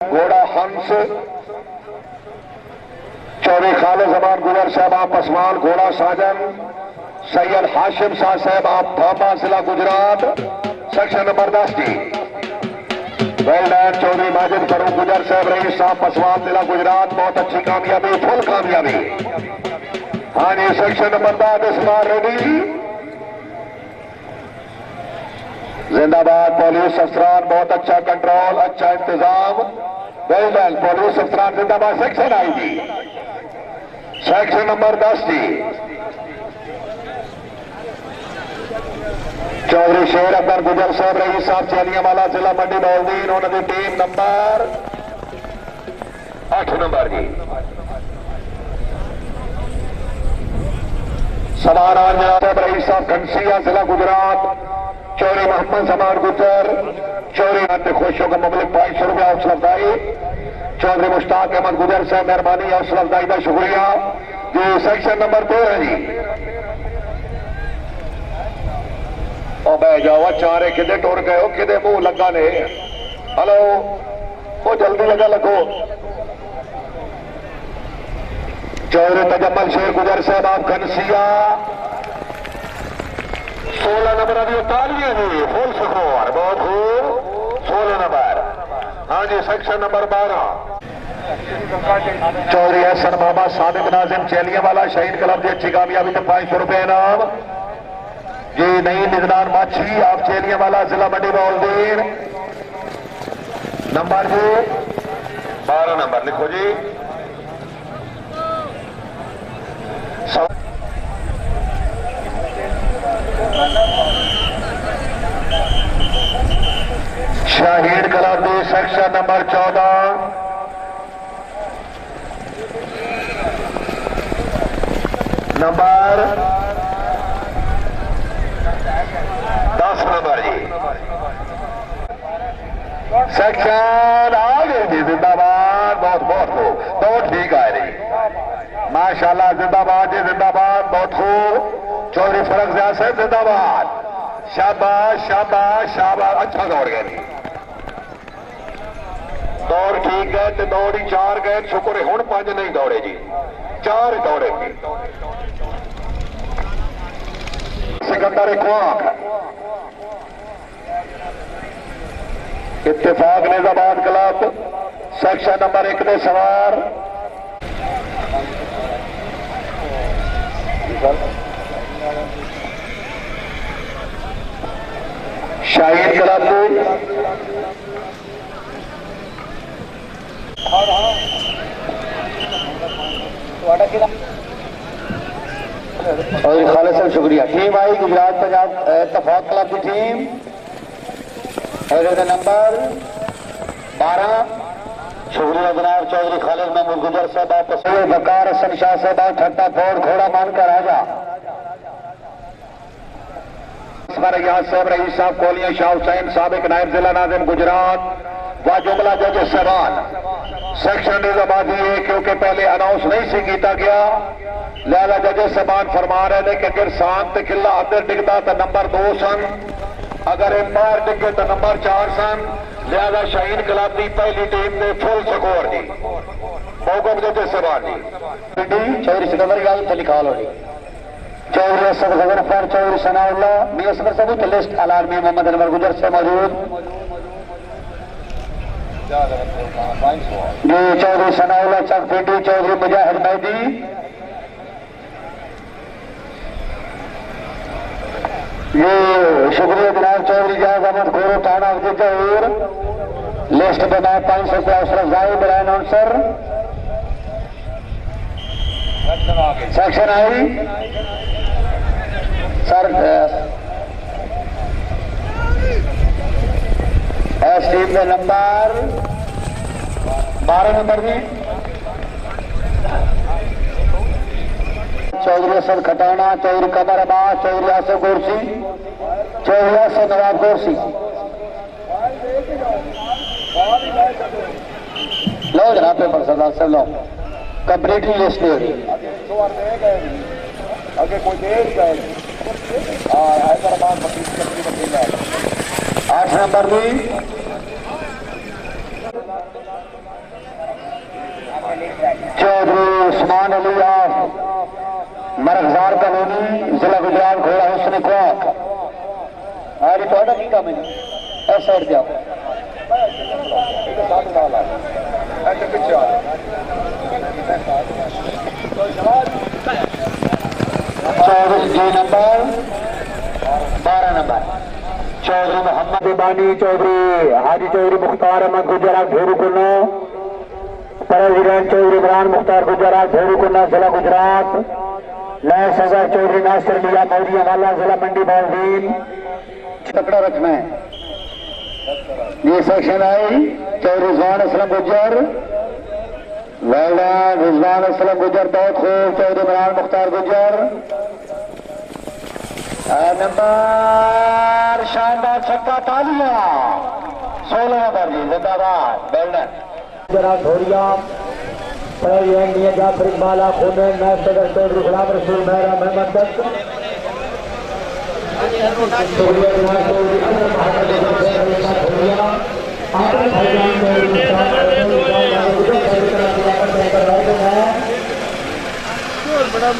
घोड़ा हंस चौधरी खालिद जमान गुजर साहब आप पसवान, घोड़ा साजन सैयद हाशिम शाह साहब आप थामा जिला गुजरात सेक्शन नंबर 10 जी। वेलडन चौधरी माजिद फरूक गुजर साहब रईस साहब पसवान जिला गुजरात, बहुत अच्छी कामयाबी, फुल कामयाबी। हाँ जी, सेक्शन नंबर 10 इस बार रेडी। जिंदाबाद पुलिस अफसरान, बहुत अच्छा कंट्रोल, अच्छा इंतजाम। वेलडन पुलिस अफसरान जिंदाबाद। सेक्शन आई जी, सेक्शन नंबर 10 जी। चौधरी शेर अकबर गुजर साहब रईस साहब चैलियावाला जिला मंडी बौलदीन, उन्होंने टीम नंबर 8 नंबर जी। समाना साहब रईस साहब घनसिया जिला गुजरात, चौधरी मोहम्मद जमान गुजर चौधरी खुशियों का मुबलिक 500 रुपया हौसला अफजाई। चौधरी मुश्ताक अहमद गुजर साहब मेहरबानी हौसला अफजाई का शुक्रिया जी। सेक्शन नंबर 2 है जी। और बह जाओ चारे कि टुर गए हो, कि मुंह लगा ने। हेलो, वो जल्दी लगा लगो। चौधरी तजम्मल शेर गुजर साहब आप घनसिया 16 नंबर अभी उतारिए जी, फुल स्कोर, बहुत खूब 16 नंबर। हाँ जी, सेक्शन नंबर 12 चौधरी हसन बाबा सादिक नाजिम चैलियावाला शहीद क्लब की अच्छी कामयाबी तो 500 रुपए इनाम जी। नई निजनान माछी आप चैलियावाला जिला मंडी बौलदीन, नंबर जी 12 नंबर लिखो जी। शाहीन क्लब की सेक्शन नंबर 14 नंबर 10 नंबर जी। सेक्शन आ गई जी, जिंदाबाद, बहुत बहुत खूब, बहुत ठीक आ रही माशाल्लाह, जिंदाबाद जी, जिंदाबाद, बहुत खूब। चौधरी फरक साहब जिंदाबाद, शाबाश शाबाश शाबाश, अच्छा दौड़ गए जी, दौड़ ठीक है तो दौड़ी 4 गए, शुक्र है हुण 5 नहीं दौड़े जी, 4 दौड़े जी। सिकंदर इकवाक इत्तेफाक निजामाबाद क्लब सेक्शन नंबर 1 में सवार शाहीन क्लब और खालिद साहब शुक्रिया। टीम आई गुजरात पंजाब इत्तेफाक क्लब की टीम और नंबर 12 शुक्रिया जनाब चौधरी खालिद महमूद गुजर साहब वापस बकार हसन शाह साहब ठट्टा फोड़ घोड़ा मानकर राजा यहाँ साहब रईस साहब कोलिया शाह हुसैन साहब एक नायब जिला नाजिम गुजरात व जुमला जज साहबान सेक्शन निजामाबादी है, क्योंकि पहले अनाउंस नहीं सी किया गया, लिहाजा जज साहबान फरमा रहे थे कि अगर शांत किला अदर डिगता तो नंबर 2 सन, अगर एम्पायर डिगे तो नंबर 4 सन, लिहाजा शाहीन क्लब की पहली टीम ने फुल स्कोर जी। मौकम जज साहबान जी चौधरी सिकंदर गाल तो लिखा लो जी। चौधरी असद गजरफर चौधरी सनाउल्ला मियां सबर सबूत लिस्ट अलार्मी मोहम्मद अनवर गुजर से मौजूद जी। चौधरी सनाउल्ला चकफीटी चौधरी मुजाहिद मैदी ये शुक्रिया जनाब चौधरी जहाज अहमद खोरो थाना जहूर लिस्ट बना 500 रुपया अशरफ जाए मेरा announcer section I sir S team में नंबर 12 नंबर में चौधरी असद खटाना चौधरी कमर अब्बास चौधरी आसिफ गोरसी चौधरी असद नवाब गोरसी लो जनाब पेपर सरदार साहब लो कंप्लीटली लिस्ट दे आगे कोई देर जाएगी। हैदराबाद 8 नंबर भी चौधरी उस्मान अली ऑफ मरगजार कॉलोनी जिला गुजरात घोड़ा हुस्न ख्वाब अरे थोड़ा की काम है इस साइड जाओ चौबीस जी नंबर 12 नंबर चौधरी मोहम्मद बानी चौधरी हाजी चौधरी मुख्तार अहमद गुजरात भेरूकुन्ना प्रेसिडेंट चौधरी इमरान मुख्तार गुजरात भेरूकुन्ना जिला गुजरात नए सदर चौधरी नासिर मियां मौलिया वाला जिला मंडी बाउद्दीन तकड़ा रखना है। ये सेक्शन आई चौधरी रिजवान असलम गुजर रिजवान असलम गुजर बहुत खूब चौधरी इमरान मुख्तार गुजर नंबर शानदार छक्का तालिया 16 नंबर जी जिंदाबाद बेल्डन धोरिया जाफर इकबाल खूने नैब सदर चौधरी गुलाम रसूल मेहरा महमद दत्त बड़ा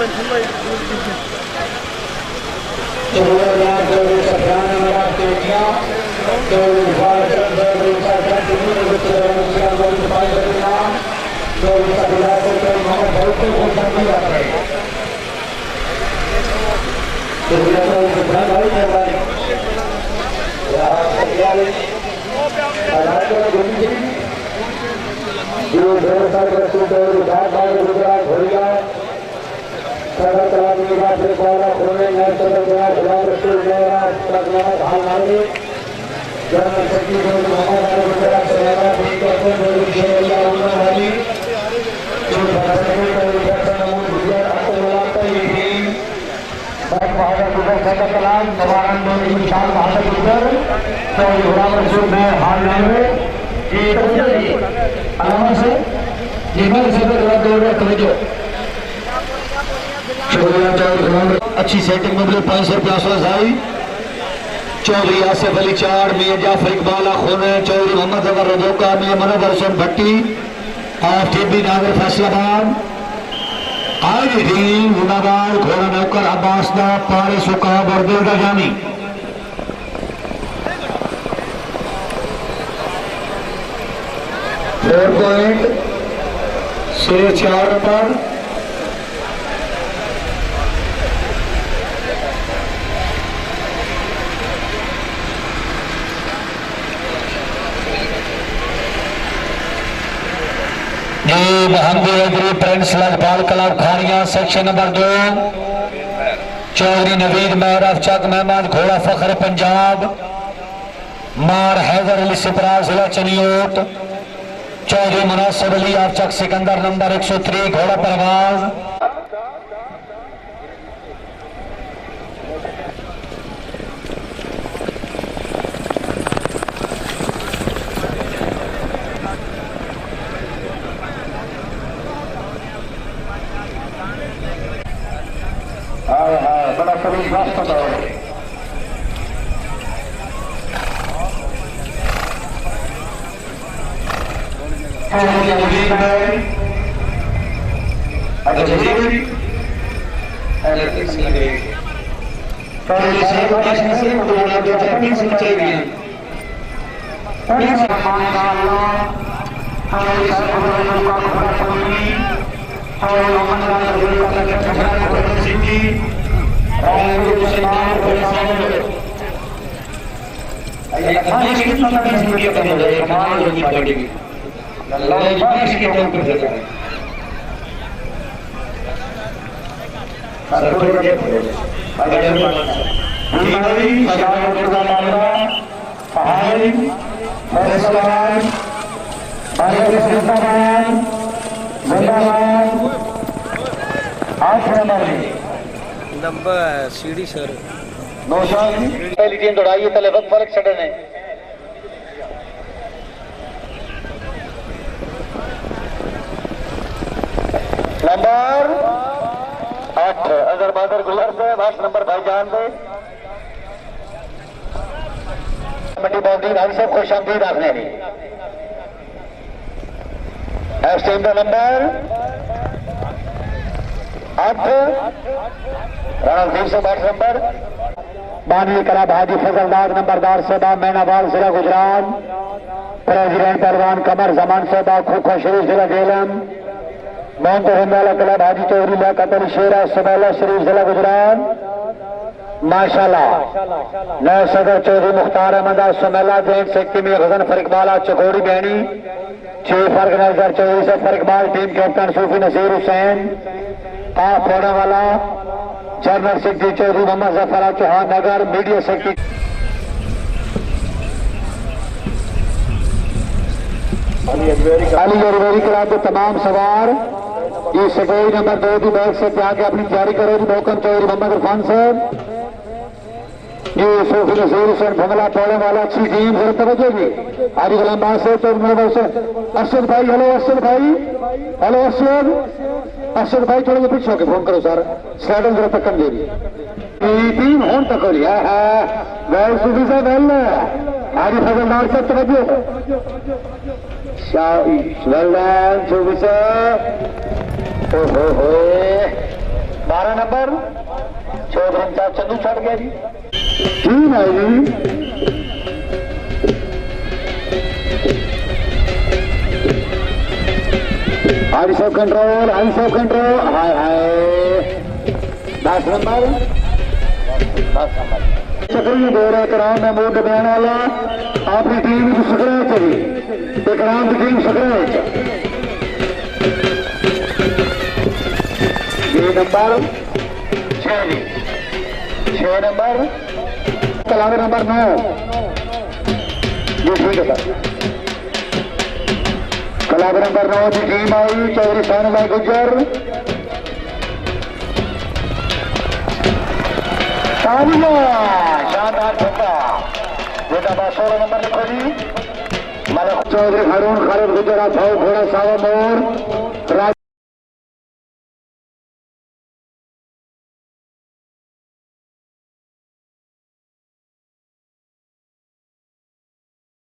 अच्छी सेटिंग में 500 रुपया साई चौधरी आसिफ अली चार मियां जाफर इकबाल खूने चौधरी मोहम्मद जफर रजोका मियां मनोज हसन भट्टी और टीबी नागर फैसलाबाद आजदीन जिंदाबाद घोड़ा नौकर अब्बास दा पारे सुका बरदिल दा जानी 4 पॉइंट से 4 पर महंगी प्रिंस लखपाल क्लब खारिया सेक्शन नंबर 2 चौधरी नवीद महर चक मेहमान घोड़ा फखर पंजाब मार हैदर अली सिपरा जिला चनियोट चौधरी मुनासिब अली चक सिकंदर नंबर 103 घोड़ा परवाज बड़ा सभी रास्ता नंबर सीडी सर पहली टीम दौड़ाई है तले वक्त फर्क छड़े ने नंबर 8 अगर बादर गुलर से 8 नंबर भाईजान दे मंडी बाउंड्री भाई साहब खुश आमदीद आखने नहीं एफ टीम का नंबर 8 रणधीर से 8 नंबर बानी कला भाजी फजलदार नंबरदार सेबा मैनावाल जिला गुजरात प्रेसिडेंट परवान कमर जमान सेबा खोखो शरीफ जिला जेलम मोहन हिंदाला कला भाजी चौधरी लियाकत शेरा सुमेला शरीफ जिला गुजरात माशाल्लाह नए सदर चौधरी मुख्तार अहमद सुमेला जैन सेक्टी में गजन फरिकबाला चकोड़ी बहनी चीफ ऑर्गेनाइजर चौधरी से फरिकबाल टीम कैप्टन सूफी नसीर हुसैन आप होने वाला जनरल सेक्रेटरी चौधरी मोहम्मद जफर चौहान नगर मीडिया सेक्रेटरी अली अरवेरी क्लब के तमाम सवार ये सगोई नंबर 2 की बैग से आके अपनी तैयारी करो जी मोहकम चौधरी मोहम्मद इरफान साहब जी सूफी नसीर हुसैन भंगला पौड़े वाला अच्छी टीम जरा तवज्जो जी आज गुलाम से अरशद भाई हेलो अरशद भाई हेलो अरशद भाई थोड़ा पीछे होके फोन करो सर स्लाइडर जरा तक दे टीम होन तक हो रही है वेल सूफी साहब वेल आज फजलदार साहब तवज्जो वेल डन सूफी साहब ओहो 12 नंबर चौधरी साहब चंदू छड़ गया जी टीम है जी हाई कंट्रोल हाय हाय 10 नंबर चक्री दे रहे कराम में मूड देने वाला अपनी टीम को सकड़े चाहिए कराम की टीम सकड़े ये नंबर 6 नंबर कलावे नंबर 9 ये ठीक है सर कलावे नंबर 9 की टीम आई चौधरी सानू भाई गुज्जर शानदार ठोका बेटा 16 नंबर लिखो जी चौधरी हारून खालिद गुज्जर भाव घोड़ा सावा मोर